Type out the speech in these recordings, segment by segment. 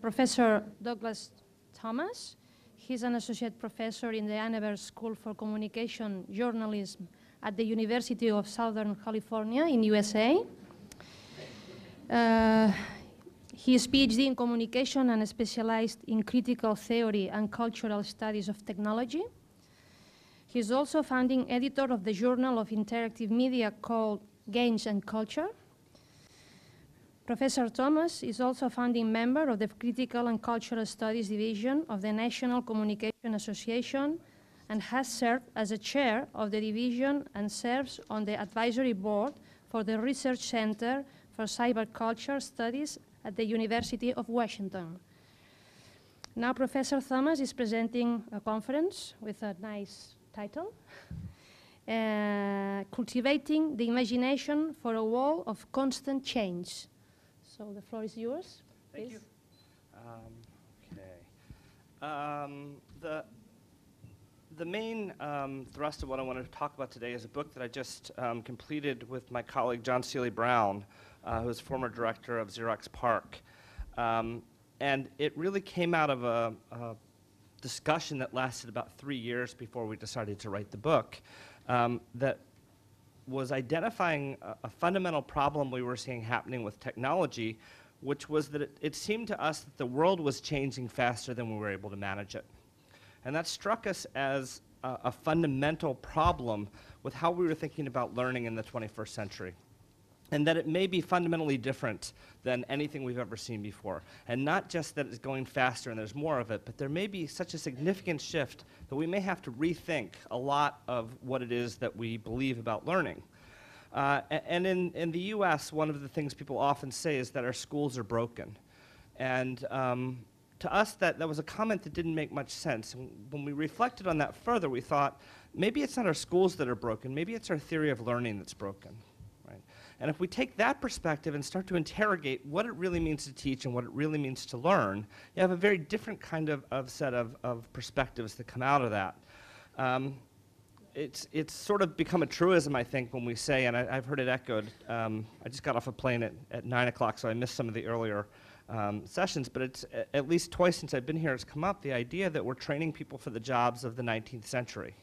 Professor Douglas Thomas. He's an associate professor in the Annenberg School for Communication Journalism at the University of Southern California in USA. He is PhD in communication and specialized in critical theory and cultural studies of technology. He is also founding editor of the journal of interactive media called Games and Culture. Professor Thomas is also a founding member of the Critical and Cultural Studies Division of the National Communication Association and has served as a chair of the division and serves on the advisory board for the Research Center for Cyberculture Studies at the University of Washington. Now Professor Thomas is presenting a conference with a nice title, Cultivating the Imagination for a World of Constant Change. So the floor is yours. Thank you. The main thrust of what I wanted to talk about today is a book that I just completed with my colleague John Seely Brown, who is former director of Xerox PARC. And it really came out of a discussion that lasted about 3 years before we decided to write the book, that was identifying a fundamental problem we were seeing happening with technology, which was that it seemed to us that the world was changing faster than we were able to manage it. And that struck us as a fundamental problem with how we were thinking about learning in the 21st century. And that it may be fundamentally different than anything we've ever seen before. And not just that it's going faster and there's more of it, but there may be such a significant shift that we may have to rethink a lot of what it is that we believe about learning. And in the US, one of the things people often say is that our schools are broken. And to us, that was a comment that didn't make much sense. And when we reflected on that further, we thought, maybe it's not our schools that are broken, maybe it's our theory of learning that's broken. And if we take that perspective and start to interrogate what it really means to teach and what it really means to learn, you have a very different kind of set of perspectives that come out of that. It's sort of become a truism, I think, when we say, and I've heard it echoed, I just got off a plane at 9 o'clock, so I missed some of the earlier sessions, but it's at least twice since I've been here it's come up, the idea that we're training people for the jobs of the 19th century.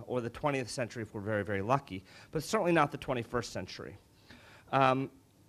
Or the 20th century if we're very, very lucky, but certainly not the 21st century.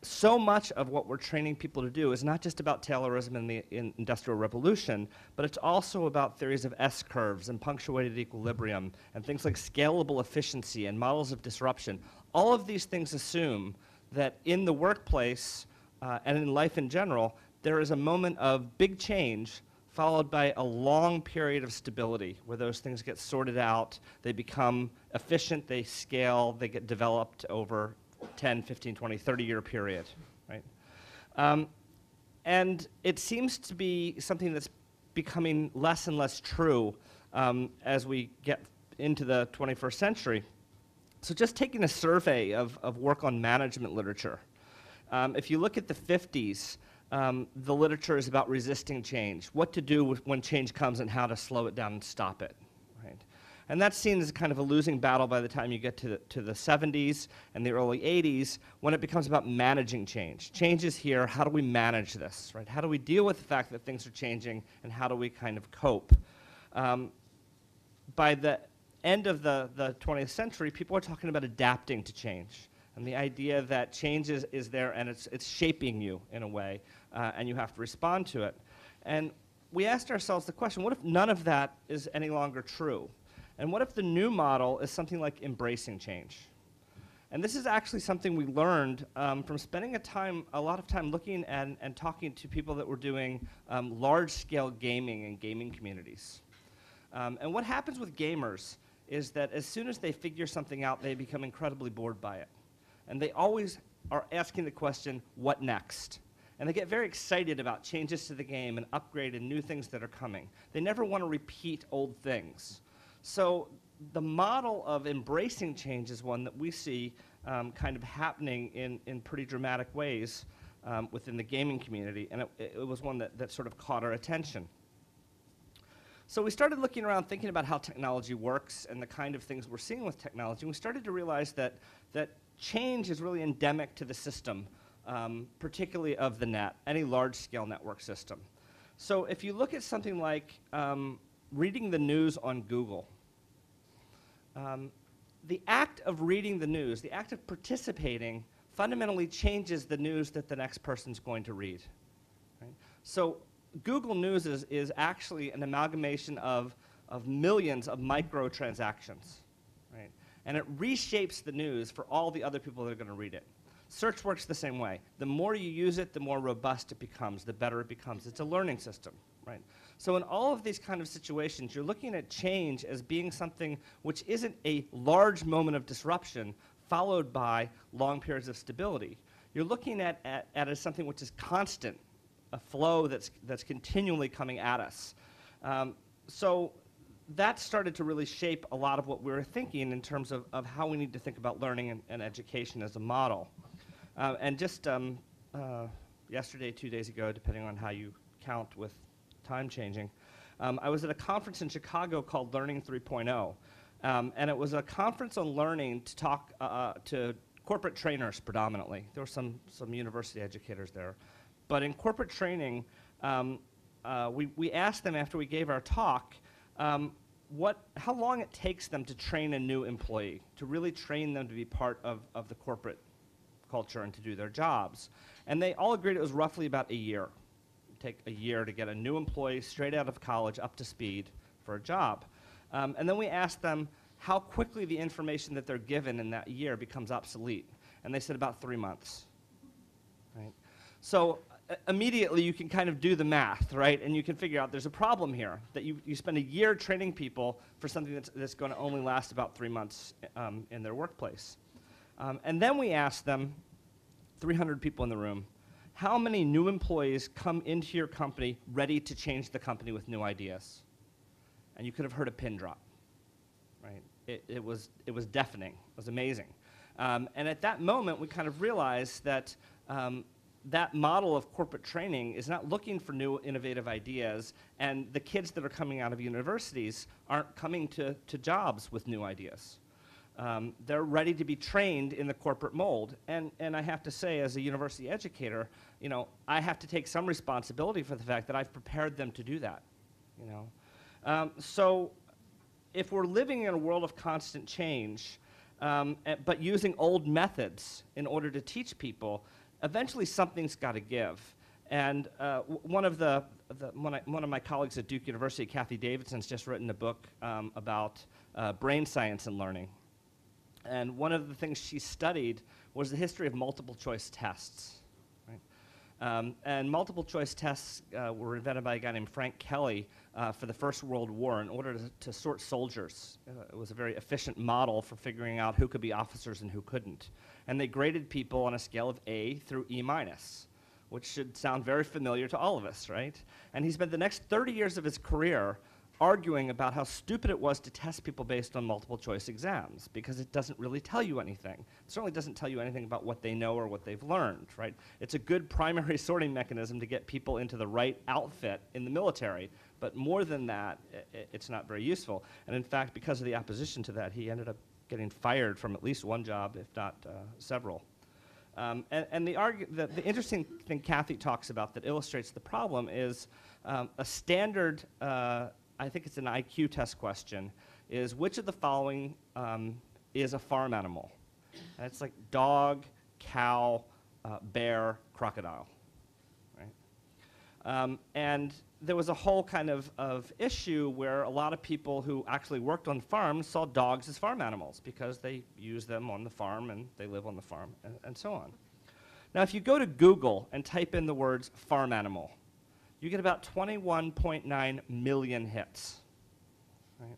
So much of what we're training people to do is not just about Taylorism and the Industrial Revolution, but it's also about theories of S-curves and punctuated equilibrium and things like scalable efficiency and models of disruption. All of these things assume that in the workplace and in life in general, there is a moment of big change followed by a long period of stability where those things get sorted out, they become efficient, they scale, they get developed over 10, 15, 20, 30-year period, right? And it seems to be something that's becoming less and less true as we get into the 21st century. So just taking a survey of work on management literature, if you look at the 50s, the literature is about resisting change, what to do when change comes and how to slow it down and stop it, right? And that's seen as kind of a losing battle by the time you get to the 70s and the early 80s, when it becomes about managing change. Change is here, how do we manage this, right? How do we deal with the fact that things are changing, and how do we kind of cope? By the end of the 20th century, people are talking about adapting to change. And the idea that change is there and it's shaping you in a way, and you have to respond to it. And we asked ourselves the question, what if none of that is any longer true? And what if the new model is something like embracing change? And this is actually something we learned from spending a lot of time looking and talking to people that were doing large-scale gaming and gaming communities. And what happens with gamers is that as soon as they figure something out, they become incredibly bored by it. And they always are asking the question, what next? And they get very excited about changes to the game and upgrade and new things that are coming. They never want to repeat old things. So the model of embracing change is one that we see kind of happening in pretty dramatic ways within the gaming community, and it was one that sort of caught our attention. So we started looking around, thinking about how technology works and the kind of things we're seeing with technology. And we started to realize that change is really endemic to the system, particularly of the net, any large-scale network system. So if you look at something like reading the news on Google, the act of reading the news, the act of participating, fundamentally changes the news that the next person's going to read. Right? So Google News is actually an amalgamation of millions of microtransactions. Right? And it reshapes the news for all the other people that are going to read it. Search works the same way. The more you use it, the more robust it becomes, the better it becomes. It's a learning system, right? So in all of these kind of situations, you're looking at change as being something which isn't a large moment of disruption followed by long periods of stability. You're looking at it as something which is constant, a flow that's continually coming at us. So that started to really shape a lot of what we were thinking in terms of how we need to think about learning and education as a model. And just yesterday, 2 days ago, depending on how you count with time changing, I was at a conference in Chicago called Learning 3.0. And it was a conference on learning to talk to corporate trainers predominantly. There were some university educators there. But in corporate training, we asked them after we gave our talk how long it takes them to train a new employee, to really train them to be part of the corporate culture and to do their jobs. And they all agreed it was roughly about a year. It'd take a year to get a new employee straight out of college up to speed for a job. And then we asked them how quickly the information that they're given in that year becomes obsolete. And they said about 3 months. Right? So immediately you can kind of do the math, right? And you can figure out there's a problem here, that you spend a year training people for something that's going to only last about 3 months in their workplace. And then we asked them, 300 people in the room, how many new employees come into your company ready to change the company with new ideas? And you could have heard a pin drop, right? It was deafening. It was amazing. And at that moment, we kind of realized that that model of corporate training is not looking for new innovative ideas, and the kids that are coming out of universities aren't coming to jobs with new ideas. They're ready to be trained in the corporate mold. And I have to say, as a university educator, I have to take some responsibility for the fact that I've prepared them to do that. So if we're living in a world of constant change, but using old methods in order to teach people, eventually something's got to give. And one of my colleagues at Duke University, Kathy Davidson's just written a book about brain science and learning. And one of the things she studied was the history of multiple choice tests. Right? And multiple choice tests were invented by a guy named Frank Kelly for the First World War in order to sort soldiers. It was a very efficient model for figuring out who could be officers and who couldn't. And they graded people on a scale of A through E-, which should sound very familiar to all of us, right? And he spent the next 30 years of his career arguing about how stupid it was to test people based on multiple choice exams, because it doesn't really tell you anything. It certainly doesn't tell you anything about what they know or what they've learned, right? It's a good primary sorting mechanism to get people into the right outfit in the military, but more than that, it's not very useful. And in fact, because of the opposition to that, he ended up getting fired from at least one job, if not several. And the interesting thing Kathy talks about that illustrates the problem is a standard I think it's an IQ test question, is which of the following is a farm animal? And it's like dog, cow, bear, crocodile, right? And there was a whole kind of issue where a lot of people who actually worked on farms saw dogs as farm animals because they use them on the farm and they live on the farm and so on. Now, if you go to Google and type in the words farm animal, you get about 21.9 million hits. Right?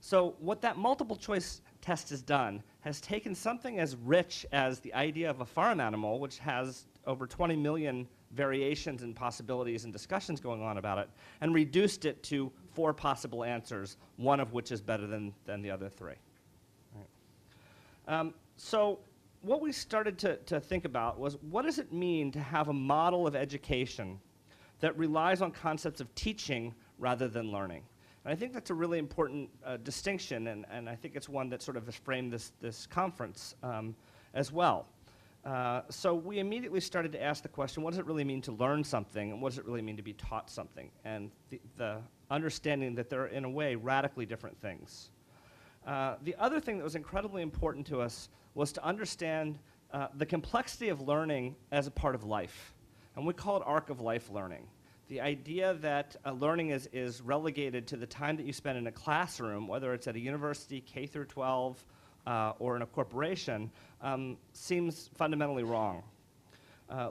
So what that multiple choice test has done has taken something as rich as the idea of a farm animal, which has over 20 million variations and possibilities and discussions going on about it, and reduced it to 4 possible answers, one of which is better than the other 3. Right? So what we started to think about was, what does it mean to have a model of education that relies on concepts of teaching rather than learning? And I think that's a really important distinction, and I think it's one that sort of has framed this conference as well. So we immediately started to ask the question, what does it really mean to learn something, and what does it really mean to be taught something? And the understanding that they're, in a way, radically different things. The other thing that was incredibly important to us was to understand the complexity of learning as a part of life. And we call it arc of life learning. The idea that learning is relegated to the time that you spend in a classroom, whether it's at a university, K through 12, or in a corporation, seems fundamentally wrong.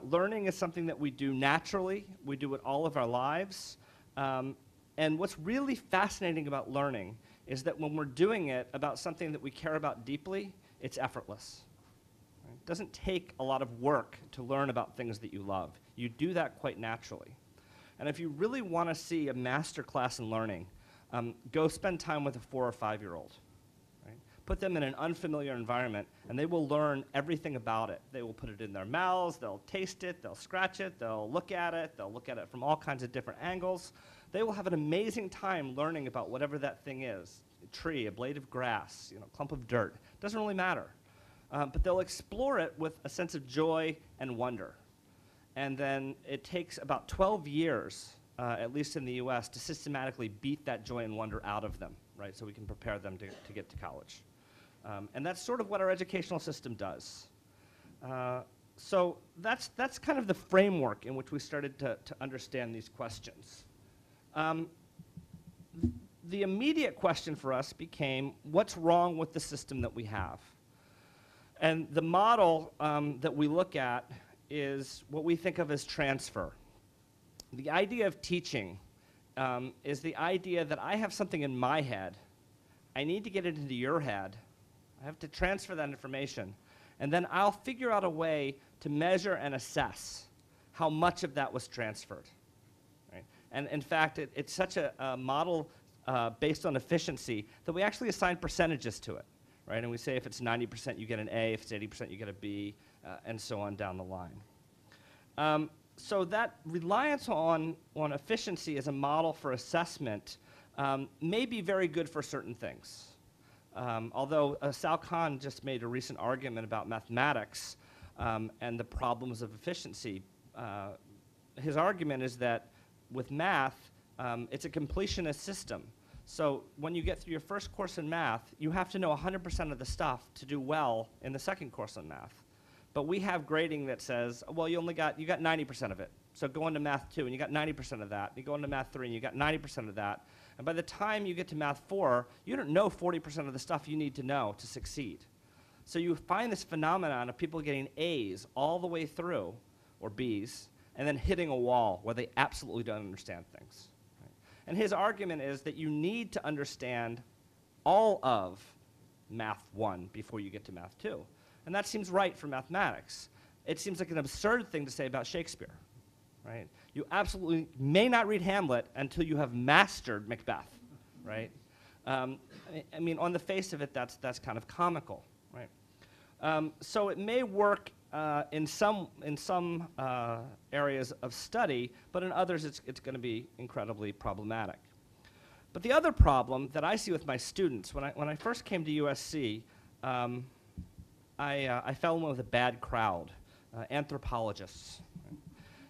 Learning is something that we do naturally. We do it all of our lives. And what's really fascinating about learning is that when we're doing it about something that we care about deeply, it's effortless. Right? It doesn't take a lot of work to learn about things that you love. You do that quite naturally. And if you really want to see a master class in learning, go spend time with a 4 or 5-year-old. Right? Put them in an unfamiliar environment, and they will learn everything about it. They will put it in their mouths, they'll taste it, they'll scratch it, they'll look at it from all kinds of different angles. They will have an amazing time learning about whatever that thing is. A tree, a blade of grass, a clump of dirt. Doesn't really matter. But they'll explore it with a sense of joy and wonder. And then it takes about 12 years, at least in the US, to systematically beat that joy and wonder out of them, right? So we can prepare them to get to college. And that's sort of what our educational system does. So that's kind of the framework in which we started to understand these questions. The immediate question for us became, what's wrong with the system that we have? And the model that we look at is what we think of as transfer. The idea of teaching is the idea that I have something in my head. I need to get it into your head. I have to transfer that information. And then I'll figure out a way to measure and assess how much of that was transferred. Right? And in fact, it's such a model based on efficiency that we actually assign percentages to it. Right? And we say if it's 90%, you get an A, if it's 80%, you get a B, and so on down the line. So that reliance on efficiency as a model for assessment may be very good for certain things. Although Sal Khan just made a recent argument about mathematics and the problems of efficiency. His argument is that with math, it's a completionist system. So when you get through your first course in math, you have to know 100% of the stuff to do well in the second course in math. But we have grading that says, well, you got 90% of it. So go into math 2, and you got 90% of that. You go into math 3, and you got 90% of that. And by the time you get to math 4, you don't know 40% of the stuff you need to know to succeed. So you find this phenomenon of people getting A's all the way through, or B's, and then hitting a wall where they absolutely don't understand things. Right? And his argument is that you need to understand all of math 1 before you get to math 2. And that seems right for mathematics. It seems like an absurd thing to say about Shakespeare. Right? You absolutely may not read Hamlet until you have mastered Macbeth, right? I mean, on the face of it, that's kind of comical, right? So it may work in some areas of study, but in others it's going to be incredibly problematic. But the other problem that I see with my students, when I first came to USC, I fell in love with a bad crowd, anthropologists. Right?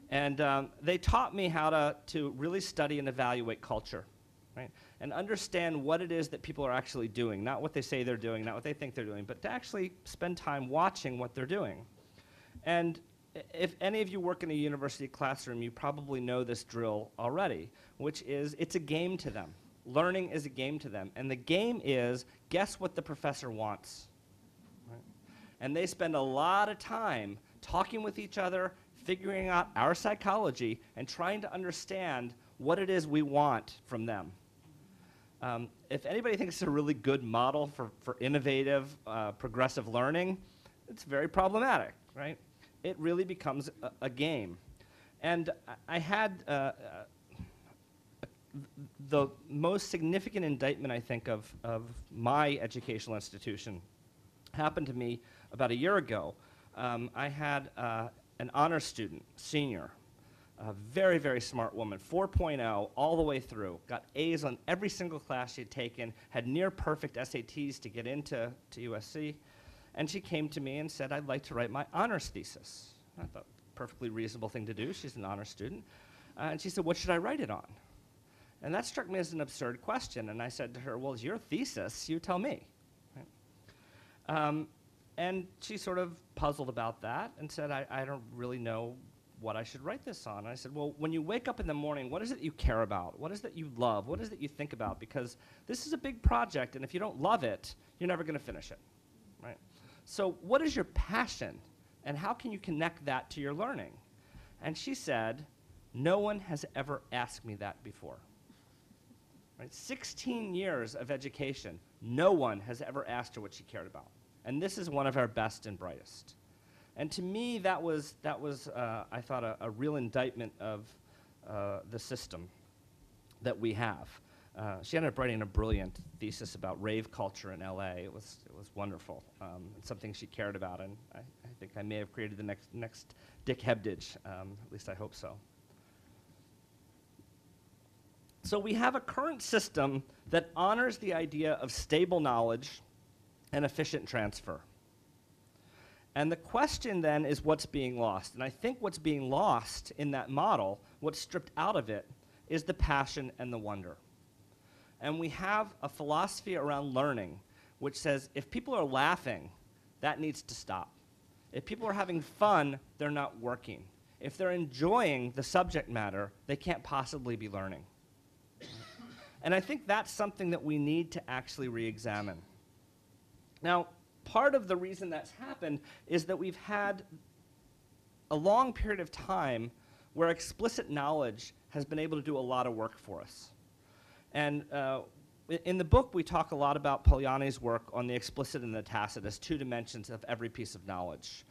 And they taught me how to really study and evaluate culture, right? And understand what it is that people are actually doing, not what they say they're doing, not what they think they're doing, but to actually spend time watching what they're doing. And if any of you work in a university classroom, you probably know this drill already, which is it's a game to them. Learning is a game to them. And the game is, guess what the professor wants. Right? And they spend a lot of time talking with each other, figuring out our psychology, and trying to understand what it is we want from them. If anybody thinks it's a really good model for innovative, progressive learning, it's very problematic, right? It really becomes a game. And I had the most significant indictment, I think, of my educational institution happened to me about a year ago. I had an honor student, senior, a very, very smart woman, 4.0 all the way through, got A's on every single class she had taken, had near perfect SATs to get into USC. And she came to me and said, I'd like to write my honors thesis. I thought, perfectly reasonable thing to do. She's an honors student. And she said, what should I write it on? And that struck me as an absurd question. And I said to her, well, it's your thesis. You tell me. Right? And she sort of puzzled about that and said, I don't really know what I should write this on. And I said, well, when you wake up in the morning, what is it you care about? What is it you love? What is it you think about? Because this is a big project, and if you don't love it, you're never going to finish it. Right? So what is your passion, and how can you connect that to your learning? And she said, no one has ever asked me that before. Right? 16 years of education, no one has ever asked her what she cared about. And this is one of our best and brightest. And to me, that was I thought, a real indictment of the system that we have. She ended up writing a brilliant thesis about rave culture in LA. It was wonderful. It's something she cared about, and I think I may have created the next Dick Hebdige. At least I hope so. So we have a current system that honors the idea of stable knowledge and efficient transfer. And the question then is what's being lost. And I think what's being lost in that model, what's stripped out of it, is the passion and the wonder. And we have a philosophy around learning which says if people are laughing, that needs to stop. If people are having fun, they're not working. If they're enjoying the subject matter, they can't possibly be learning. And I think that's something that we need to actually re-examine. Now, part of the reason that's happened is that we've had a long period of time where explicit knowledge has been able to do a lot of work for us. And in the book, we talk a lot about Polanyi's work on the explicit and the tacit as two dimensions of every piece of knowledge.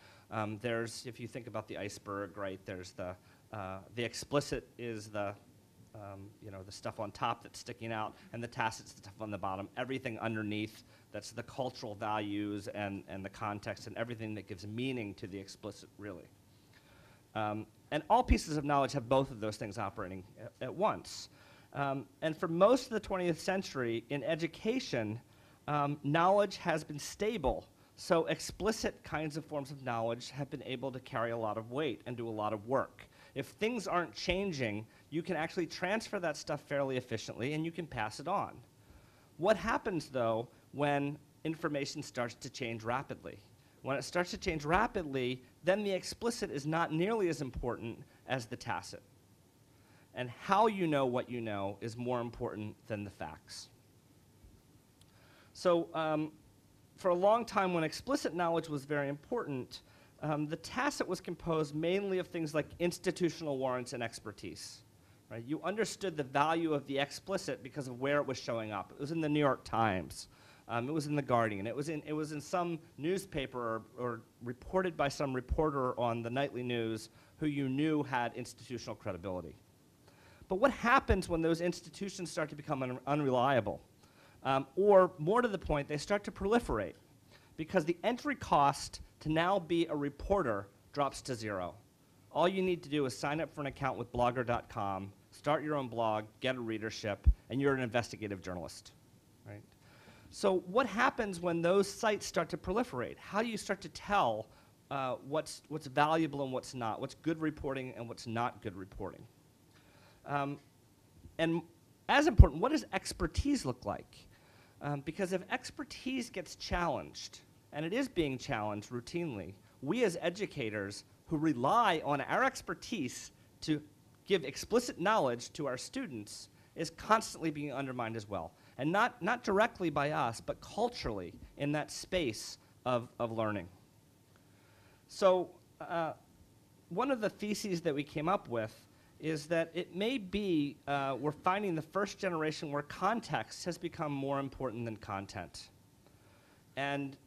There's, if you think about the iceberg, right, there's the explicit is the stuff on top that's sticking out, and the tacit's the stuff on the bottom. Everything underneath, that's the cultural values and the context and everything that gives meaning to the explicit, really. And all pieces of knowledge have both of those things operating at once. And for most of the 20th century, in education, knowledge has been stable. So explicit kinds of forms of knowledge have been able to carry a lot of weight and do a lot of work. If things aren't changing, you can actually transfer that stuff fairly efficiently, and you can pass it on. What happens, though, when information starts to change rapidly? When it starts to change rapidly, then the explicit is not nearly as important as the tacit. And how you know what you know is more important than the facts. So for a long time, when explicit knowledge was very important, the tacit was composed mainly of things like institutional warrants and expertise. Right? You understood the value of the explicit because of where it was showing up. It was in the New York Times. It was in The Guardian. It was in some newspaper or reported by some reporter on the nightly news who you knew had institutional credibility. But what happens when those institutions start to become unreliable? Or more to the point, they start to proliferate because the entry cost to now be a reporter drops to zero. All you need to do is sign up for an account with blogger.com, start your own blog, get a readership, and you're an investigative journalist. Right? So what happens when those sites start to proliferate? How do you start to tell what's valuable and what's not, what's good reporting and what's not good reporting? And as important, what does expertise look like? Because if expertise gets challenged, and it is being challenged routinely, we as educators who rely on our expertise to give explicit knowledge to our students is constantly being undermined as well. And not directly by us, but culturally in that space of learning. So one of the theses that we came up with is that it may be we're finding the first generation where context has become more important than content. And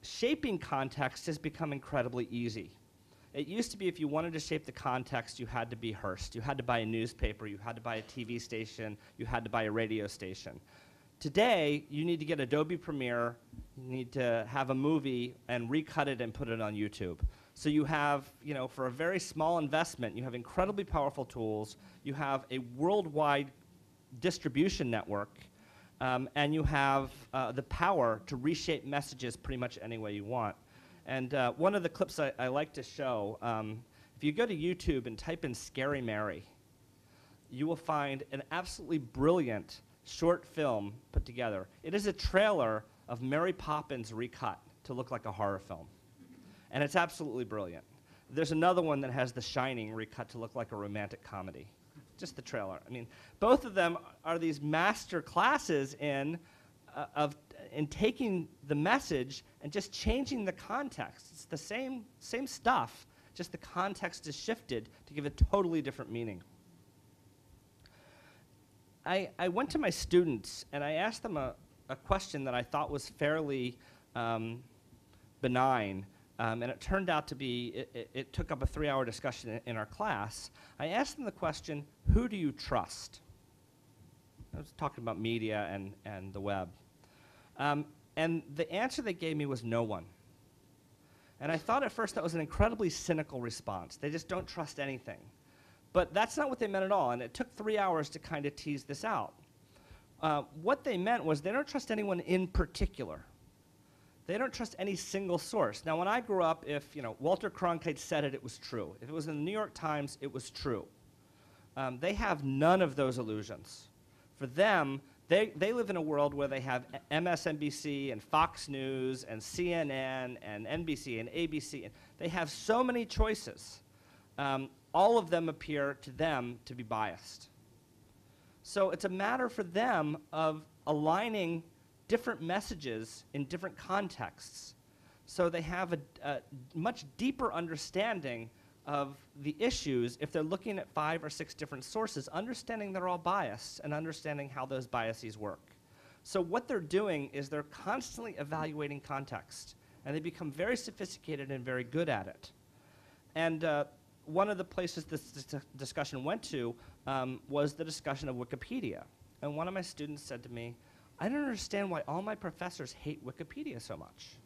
shaping context has become incredibly easy. It used to be if you wanted to shape the context, you had to be Hearst. You had to buy a newspaper, you had to buy a TV station, you had to buy a radio station. Today, you need to get Adobe Premiere, you need to have a movie and recut it and put it on YouTube. So you have, for a very small investment, you have incredibly powerful tools, you have a worldwide distribution network, and you have the power to reshape messages pretty much any way you want. And one of the clips I like to show, if you go to YouTube and type in Scary Mary, you will find an absolutely brilliant short film put together. It is a trailer of Mary Poppins recut to look like a horror film. And it's absolutely brilliant. There's another one that has The Shining recut to look like a romantic comedy. Just the trailer. I mean, both of them are these master classes in taking the message and just changing the context. It's the same stuff, just the context is shifted to give a totally different meaning. I went to my students and I asked them a question that I thought was fairly benign. And it turned out to be, it took up a 3-hour discussion in our class. I asked them the question, who do you trust? I was talking about media and the web. And the answer they gave me was no one. And I thought at first that was an incredibly cynical response. They just don't trust anything. But that's not what they meant at all, and it took 3 hours to kind of tease this out. What they meant was they don't trust anyone in particular. They don't trust any single source. Now, when I grew up, if Walter Cronkite said it, it was true. If it was in the New York Times, it was true. They have none of those illusions. For them, they live in a world where they have MSNBC and Fox News and CNN and NBC and ABC. And they have so many choices. All of them appear to them to be biased. So it's a matter for them of aligning different messages in different contexts. So they have a much deeper understanding of the issues if they're looking at 5 or 6 different sources, understanding they're all biased and understanding how those biases work. So what they're doing is they're constantly evaluating context, and they become very sophisticated and very good at it. And one of the places this discussion went to was the discussion of Wikipedia. And one of my students said to me, I don't understand why all my professors hate Wikipedia so much.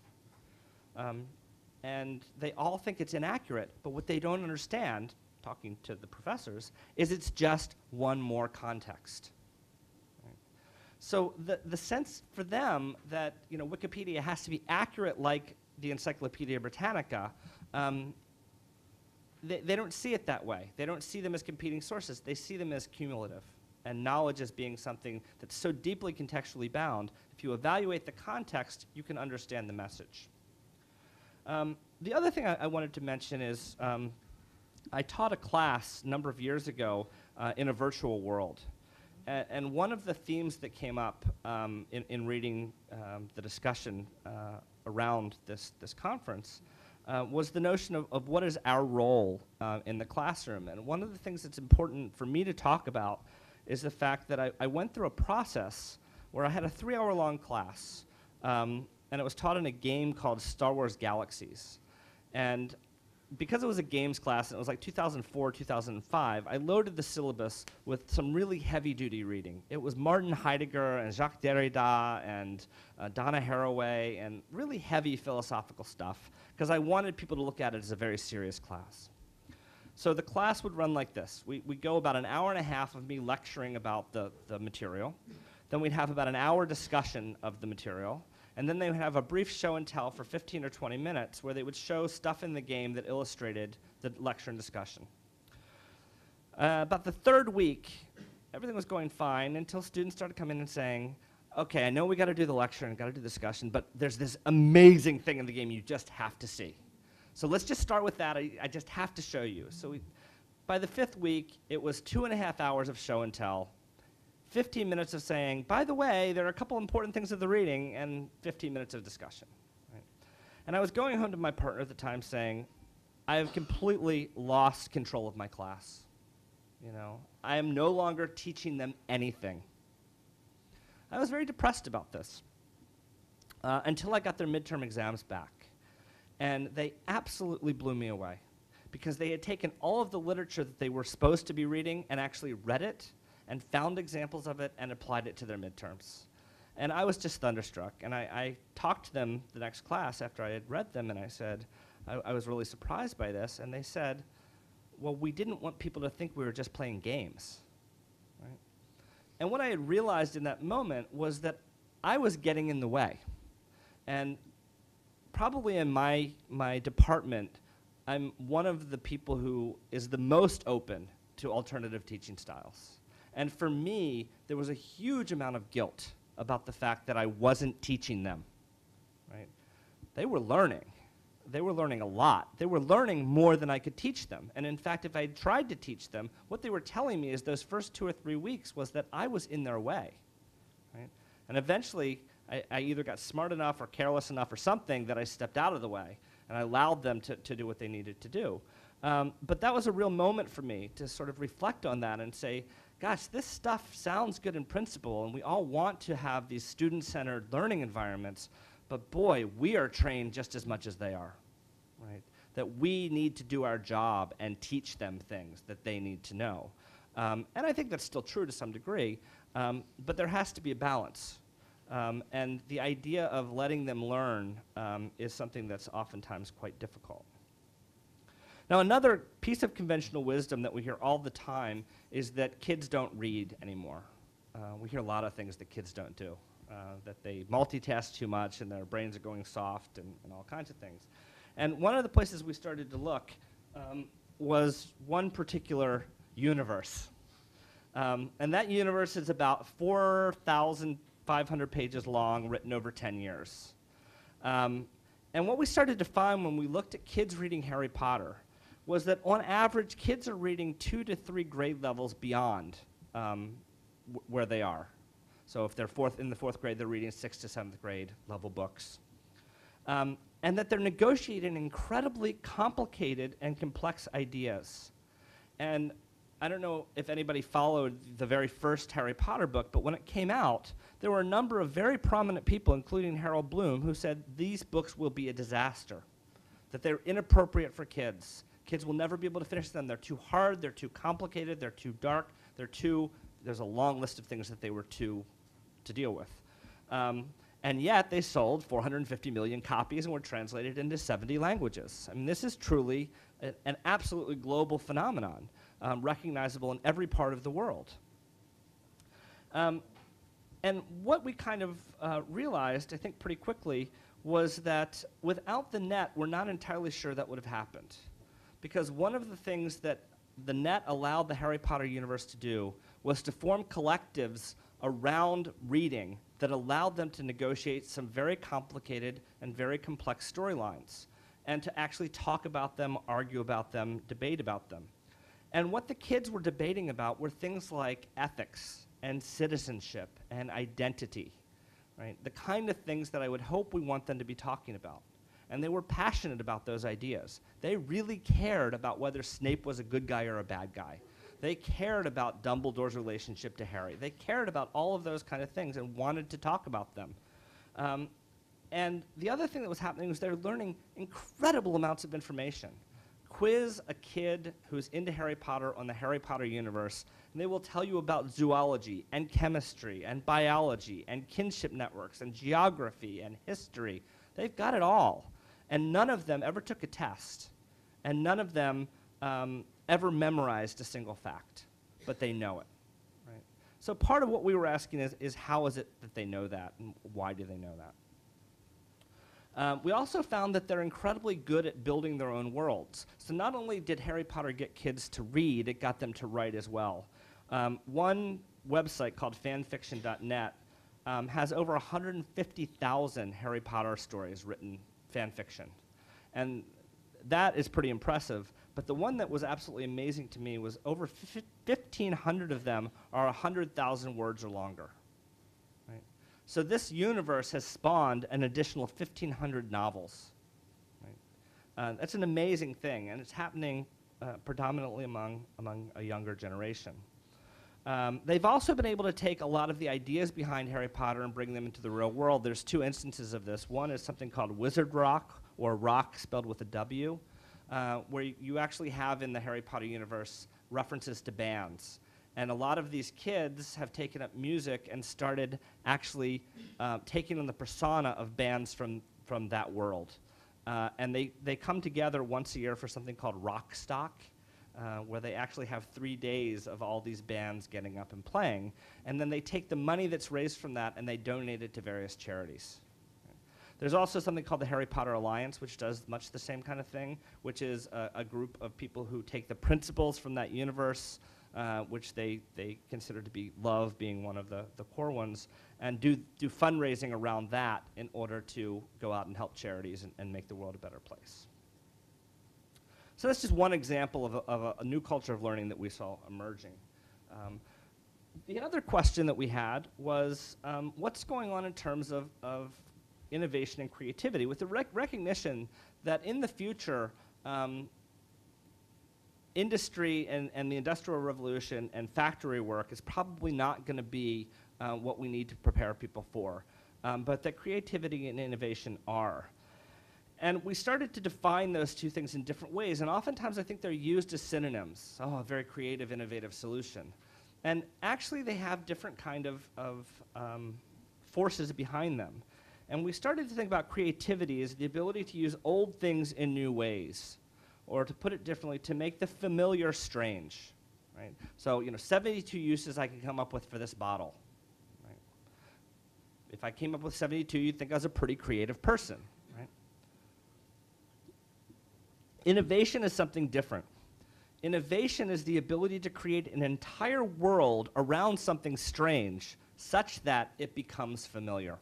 And they all think it's inaccurate, but what they don't understand, talking to the professors, is it's just one more context. Right? So the sense for them that Wikipedia has to be accurate like the Encyclopedia Britannica, they don't see it that way. They don't see them as competing sources. They see them as cumulative. And knowledge as being something that's so deeply contextually bound, if you evaluate the context, you can understand the message. The other thing I wanted to mention is I taught a class a number of years ago in a virtual world. And one of the themes that came up in reading the discussion around this conference was the notion of what is our role in the classroom. And one of the things that's important for me to talk about is the fact that I went through a process where I had a 3-hour-long class, and it was taught in a game called Star Wars Galaxies. And because it was a games class, and it was like 2004, 2005, I loaded the syllabus with some really heavy-duty reading. It was Martin Heidegger and Jacques Derrida and Donna Haraway and really heavy philosophical stuff, because I wanted people to look at it as a very serious class. So the class would run like this. We'd go about an hour and a half of me lecturing about the material. Then we'd have about an hour discussion of the material. And then they would have a brief show and tell for 15 or 20 minutes where they would show stuff in the game that illustrated the lecture and discussion. About the 3rd week, everything was going fine until students started coming in and saying, okay, I know we got to do the lecture and got to do the discussion, but there's this amazing thing in the game you just have to see. So let's just start with that. I just have to show you. So by the 5th week, it was 2.5 hours of show and tell, 15 minutes of saying, by the way, there are a couple important things of the reading, and 15 minutes of discussion. Right? And I was going home to my partner at the time saying, I have completely lost control of my class. I am no longer teaching them anything. I was very depressed about this until I got their midterm exams back. And they absolutely blew me away because they had taken all of the literature that they were supposed to be reading and actually read it and found examples of it and applied it to their midterms. And I was just thunderstruck. And I talked to them the next class after I had read them, and I said, I was really surprised by this. And they said, well, we didn't want people to think we were just playing games. Right? And what I had realized in that moment was that I was getting in the way. And probably in my department, I'm one of the people who is the most open to alternative teaching styles. And for me, there was a huge amount of guilt about the fact that I wasn't teaching them, right? They were learning. They were learning a lot. They were learning more than I could teach them. And in fact, if I tried to teach them, what they were telling me is those first 2 or 3 weeks was that I was in their way, right? And eventually, I either got smart enough or careless enough or something that I stepped out of the way and I allowed them to do what they needed to do. But that was a real moment for me to sort of reflect on that and say, gosh, this stuff sounds good in principle, and we all want to have these student-centered learning environments, but boy, we are trained just as much as they are, right? That we need to do our job and teach them things that they need to know. And I think that's still true to some degree, but there has to be a balance. And the idea of letting them learn is something that's oftentimes quite difficult. Now, another piece of conventional wisdom that we hear all the time is that kids don't read anymore. We hear a lot of things that kids don't do, that they multitask too much and their brains are going soft and all kinds of things. And one of the places we started to look was one particular universe. And that universe is about 4,500 pages long, written over 10 years. And what we started to find when we looked at kids reading Harry Potter was that on average, kids are reading 2 to 3 grade levels beyond where they are. So if they're in the 4th grade, they're reading 6th to 7th grade level books. And that they're negotiating incredibly complicated and complex ideas. And I don't know if anybody followed the very first Harry Potter book, but when it came out, there were a number of very prominent people, including Harold Bloom, who said these books will be a disaster, that they're inappropriate for kids. Kids will never be able to finish them. They're too hard, they're too complicated, they're too dark, there's a long list of things that they were to deal with. And yet they sold 450 million copies and were translated into 70 languages. I mean, this is truly an absolutely global phenomenon, recognizable in every part of the world. And what we kind of realized, I think pretty quickly, was that without the net, we're not entirely sure that would have happened. Because one of the things that the net allowed the Harry Potter universe to do was to form collectives around reading that allowed them to negotiate some very complicated and very complex storylines, and to actually talk about them, argue about them, debate about them. And what the kids were debating about were things like ethics and citizenship and identity, right? The kind of things that I would hope we want them to be talking about. And they were passionate about those ideas. They really cared about whether Snape was a good guy or a bad guy. They cared about Dumbledore's relationship to Harry. They cared about all of those kind of things and wanted to talk about them. And the other thing that was happening was they were learning incredible amounts of information. Quiz a kid who's into Harry Potter on the Harry Potter universe, and they will tell you about zoology and chemistry and biology and kinship networks and geography and history. They've got it all. And none of them ever took a test. And none of them ever memorized a single fact. But they know it. Right? So part of what we were asking is how is it that they know that, and why do they know that? We also found that they're incredibly good at building their own worlds. So not only did Harry Potter get kids to read, it got them to write as well. One website called fanfiction.net has over 150,000 Harry Potter stories written fan fiction. And that is pretty impressive. But the one that was absolutely amazing to me was over 1,500 of them are 100,000 words or longer. Right? So this universe has spawned an additional 1,500 novels. Right? That's an amazing thing, and it's happening predominantly among a younger generation. They've also been able to take a lot of the ideas behind Harry Potter and bring them into the real world. There's 2 instances of this. One is something called Wizard Rock, or rock spelled with a W, where you actually have in the Harry Potter universe references to bands. And a lot of these kids have taken up music and started actually taking on the persona of bands from that world. And they come together once a year for something called Rock Stock. where they actually have 3 days of all these bands getting up and playing, and then they take the money that's raised from that and they donate it to various charities. There's also something called the Harry Potter Alliance, which does much the same kind of thing, which is a group of people who take the principles from that universe, which they consider to be love being one of the core ones, and do fundraising around that in order to go out and help charities and make the world a better place. So that's just one example of a new culture of learning that we saw emerging. The other question that we had was, what's going on in terms of innovation and creativity, with the recognition that in the future, industry and the Industrial Revolution and factory work is probably not going to be what we need to prepare people for, but that creativity and innovation are. And we started to define those two things in different ways, and oftentimes I think they're used as synonyms. Oh, a very creative, innovative solution. And actually they have different kind of forces behind them. And we started to think about creativity as the ability to use old things in new ways, or to put it differently, to make the familiar strange, right? So, 72 uses I can come up with for this bottle, right? If I came up with 72, you'd think I was a pretty creative person, right? Innovation is something different. Innovation is the ability to create an entire world around something strange such that it becomes familiar.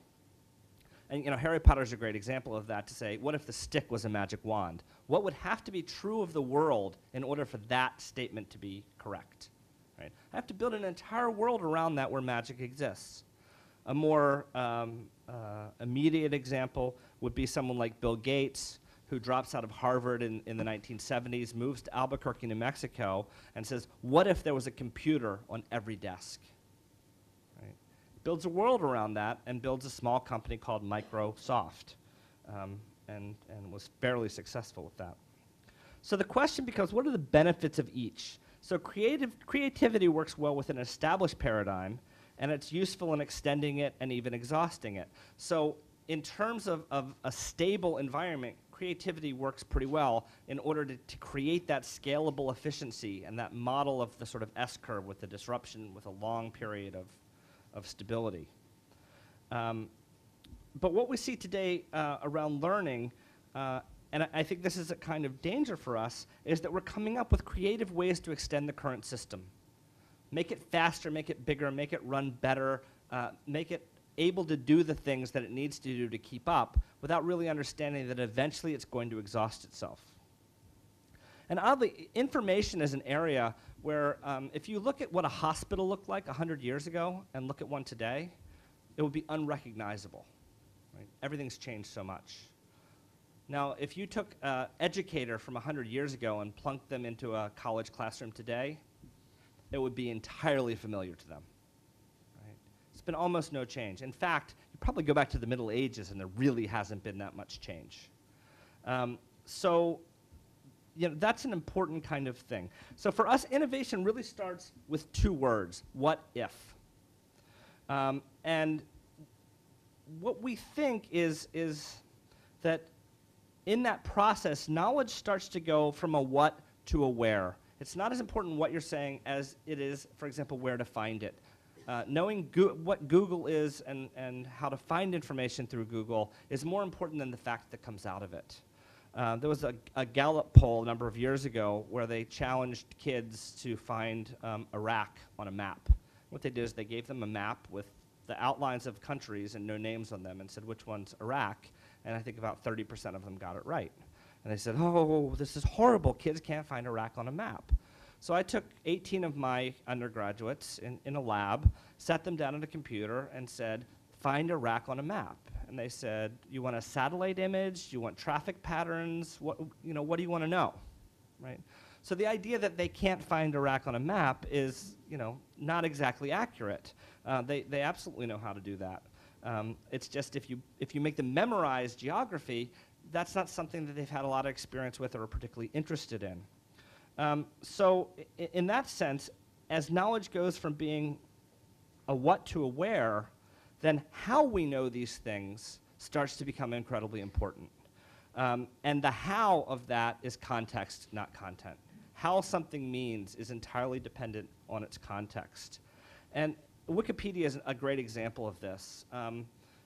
And Harry Potter is a great example of that, to say, what if the stick was a magic wand? What would have to be true of the world in order for that statement to be correct? Right? I have to build an entire world around that where magic exists. A more immediate example would be someone like Bill Gates, who drops out of Harvard in the 1970s, moves to Albuquerque, New Mexico, and says, what if there was a computer on every desk? Builds a world around that and builds a small company called Microsoft, and was fairly successful with that. So the question becomes, what are the benefits of each? So creativity works well with an established paradigm, and it's useful in extending it and even exhausting it. So in terms of a stable environment, creativity works pretty well in order to create that scalable efficiency and that model of the sort of S-curve with the disruption with a long period of stability. But what we see today around learning, and I think this is a kind of danger for us, is that we're coming up with creative ways to extend the current system. Make it faster, make it bigger, make it run better, make it able to do the things that it needs to do to keep up without really understanding that eventually it's going to exhaust itself. And oddly, information is an area where if you look at what a hospital looked like 100 years ago and look at one today, it would be unrecognizable. Right? Everything's changed so much. Now, if you took an educator from 100 years ago and plunked them into a college classroom today, it would be entirely familiar to them. Right? It's been almost no change. In fact, you probably go back to the Middle Ages and there really hasn't been that much change. That's an important kind of thing. So for us, innovation really starts with two words: what if? And what we think is that in that process, knowledge starts to go from a what to a where. It's not as important what you're saying as it is, for example, where to find it. Knowing what Google is and how to find information through Google is more important than the fact that comes out of it. There was a Gallup poll a number of years ago where they challenged kids to find Iraq on a map. What they did is they gave them a map with the outlines of countries and no names on them and said, which one's Iraq? And I think about 30% of them got it right. And they said, oh, this is horrible. Kids can't find Iraq on a map. So I took 18 of my undergraduates in a lab, sat them down on a computer and said, find Iraq on a map. And they said, you want a satellite image? Do you want traffic patterns? What do you want to know? Right? So the idea that they can't find Iraq on a map is, not exactly accurate. They absolutely know how to do that. It's just if you make them memorize geography, that's not something that they've had a lot of experience with or are particularly interested in. So in that sense, as knowledge goes from being a what to a where, then how we know these things starts to become incredibly important. And the how of that is context, not content. how something means is entirely dependent on its context. And Wikipedia is a great example of this.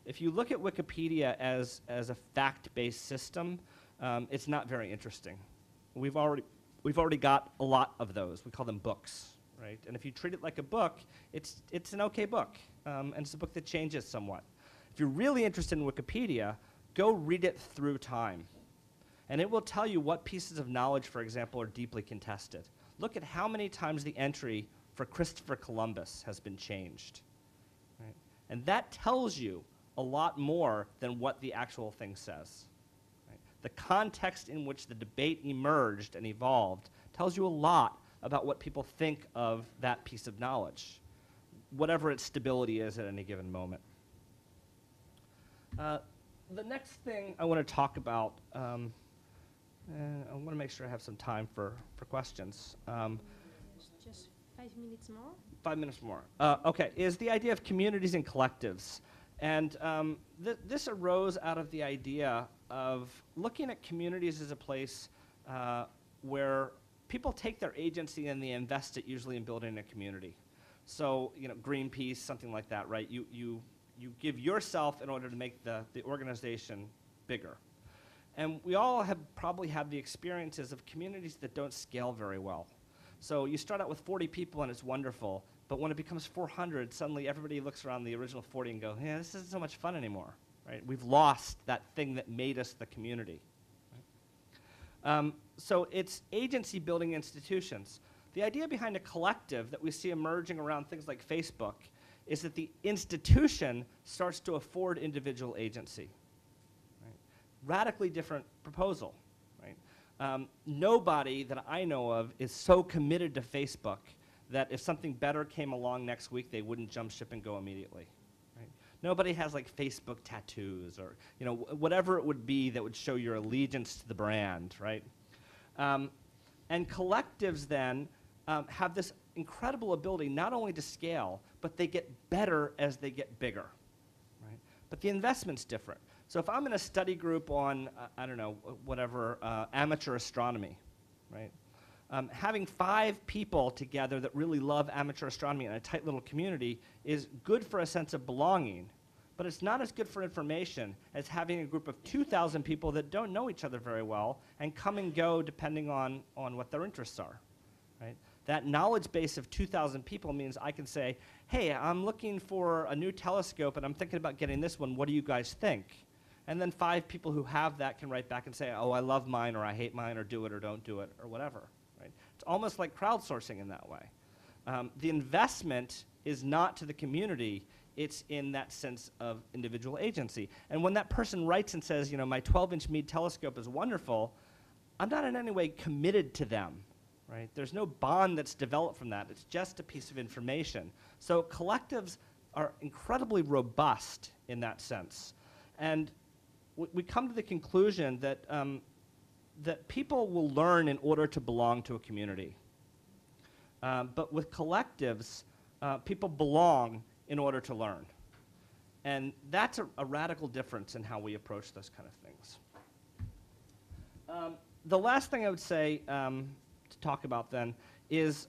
If you look at Wikipedia as a fact-based system, it's not very interesting. We've already got a lot of those. We call them books, right? And if you treat it like a book, it's an okay book, and it's a book that changes somewhat. If you're really interested in Wikipedia, go read it through time. And it will tell you what pieces of knowledge, for example, are deeply contested. Look at how many times the entry for Christopher Columbus has been changed. Right? And that tells you a lot more than what the actual thing says. Right? The context in which the debate emerged and evolved tells you a lot about what people think of that piece of knowledge, whatever its stability is at any given moment. The next thing I want to talk about, I want to make sure I have some time for questions. Just 5 minutes more. 5 minutes more. Okay, is the idea of communities and collectives. And this arose out of the idea of looking at communities as a place where people take their agency and they invest it usually in building a community. So, you know, Greenpeace, something like that, right? You give yourself in order to make the organization bigger. And we all have probably had the experiences of communities that don't scale very well. So you start out with 40 people and it's wonderful, but when it becomes 400, suddenly everybody looks around the original 40 and go, yeah, this isn't so much fun anymore, right? We've lost that thing that made us the community. Right? So it's agency building institutions. The idea behind a collective that we see emerging around things like Facebook is that the institution starts to afford individual agency. Right? Radically different proposal. Right? Nobody that I know of is so committed to Facebook that if something better came along next week, they wouldn't jump ship and go immediately. Right? Nobody has like Facebook tattoos or whatever it would be that would show your allegiance to the brand, right? And collectives then have this incredible ability not only to scale, but they get better as they get bigger, right? But the investment's different. So if I'm in a study group on, I don't know, whatever, amateur astronomy, right? Having 5 people together that really love amateur astronomy in a tight little community is good for a sense of belonging, but it's not as good for information as having a group of 2,000 people that don't know each other very well and come and go depending on what their interests are, right? That knowledge base of 2,000 people means I can say, hey, I'm looking for a new telescope and I'm thinking about getting this one. What do you guys think? And then 5 people who have that can write back and say, oh, I love mine, or I hate mine, or do it or don't do it, or whatever. Right? It's almost like crowdsourcing in that way. The investment is not to the community. It's in that sense of individual agency. And when that person writes and says, my 12-inch Meade telescope is wonderful, I'm not in any way committed to them. Right? There's no bond that's developed from that. It's just a piece of information. So collectives are incredibly robust in that sense. And we come to the conclusion that, that people will learn in order to belong to a community. But with collectives, people belong in order to learn. And that's a radical difference in how we approach those kind of things. The last thing I would say to talk about then is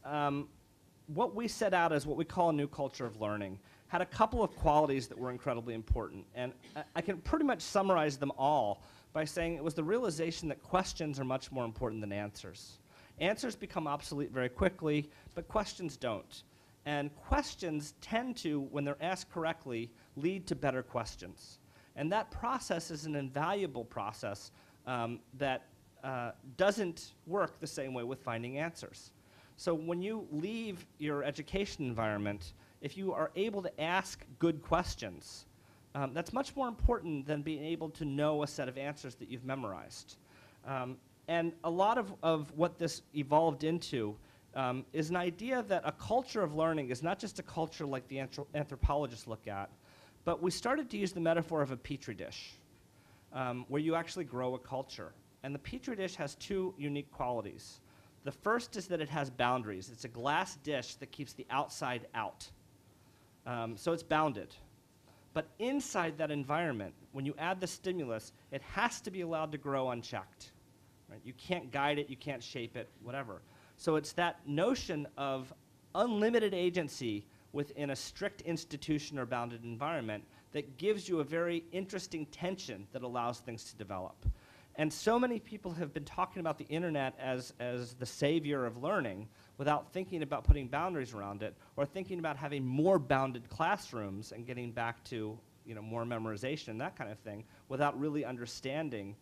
what we set out as what we call a new culture of learning had a couple of qualities that were incredibly important. And I can pretty much summarize them all by saying it was the realization that questions are much more important than answers. Answers become obsolete very quickly, but questions don't. And questions tend to, when they're asked correctly, lead to better questions. And that process is an invaluable process that doesn't work the same way with finding answers. So when you leave your education environment, if you are able to ask good questions, that's much more important than being able to know a set of answers that you've memorized. And a lot of what this evolved into is an idea that a culture of learning is not just a culture like the anthropologists look at, but we started to use the metaphor of a petri dish, where you actually grow a culture. And the petri dish has 2 unique qualities. The first is that it has boundaries. It's a glass dish that keeps the outside out. So it's bounded. But inside that environment, when you add the stimulus, it has to be allowed to grow unchecked. Right? You can't guide it, you can't shape it, whatever. So it's that notion of unlimited agency within a strict institution or bounded environment that gives you a very interesting tension that allows things to develop. And so many people have been talking about the internet as the savior of learning without thinking about putting boundaries around it or thinking about having more bounded classrooms and getting back to more memorization and that kind of thing without really understanding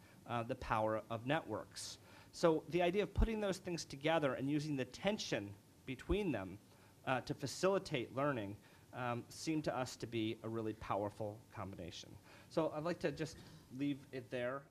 the power of networks. So the idea of putting those things together and using the tension between them to facilitate learning seemed to us to be a really powerful combination. So I'd like to just leave it there.